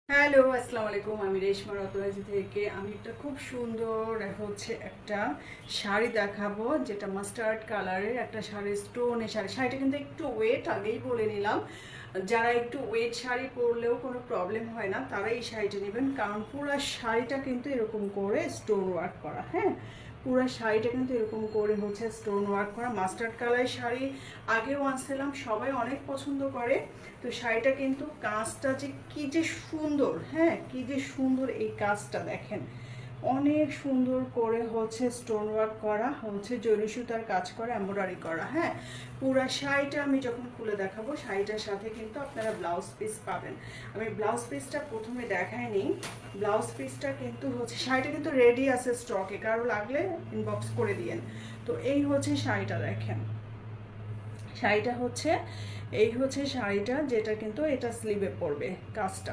Hello, আসসালামু আলাইকুম। আমি রেশমা রতনাজি থেকে আমি একটা খুব সুন্দর একটা শাড়ি দেখাবো, যেটা মাস্টার্ড কালারের একটা শাড়ি, স্টোনের শাড়ি। শাড়িটা কিন্তু একটু ওয়েট, আগেই বলে নিলাম। যারা একটু ওয়েট শাড়ি পরলেও কোনো প্রবলেম হয় না, তারা এই শাড়িটা নেবেন, কারণ পুরো শাড়িটা কিন্তু এরকম করে স্টোন ওয়ার্ক করা। হ্যাঁ, পুরো শাড়িটা কিন্তু এরকম করে স্টোন ওয়ার্ক করা। মাস্টার্ড কালার শাড়ি আগেও আনছিলাম, সবাই অনেক পছন্দ করে। তো শাড়িটা কিন্তু কাজটা যে কি যে সুন্দর, হ্যাঁ, কি যে সুন্দর এই কাজটা দেখেন, অনেক সুন্দর করে স্টোন ওয়ার্ক করা, জরি সুতার কাজ করা, এমব্রয়ডারি করা। হ্যাঁ, পুরা শাড়িটা আমি যখন খুলে দেখাবো, শাড়িটার সাথে কিন্তু আপনারা ব্লাউজ পিস পাবেন। আমি ব্লাউজ পিসটা প্রথমে দেখাইনি। ব্লাউজ পিসটা কিন্তু শাড়িটা কিন্তু রেডি আছে স্টকে, কারো লাগলে ইনবক্স করে দিয়েন। তো এই শাড়িটা দেখেন, শাড়িটা এই শাড়িটা, যেটা কিন্তু এটা স্লিভে পড়বে কাজটা।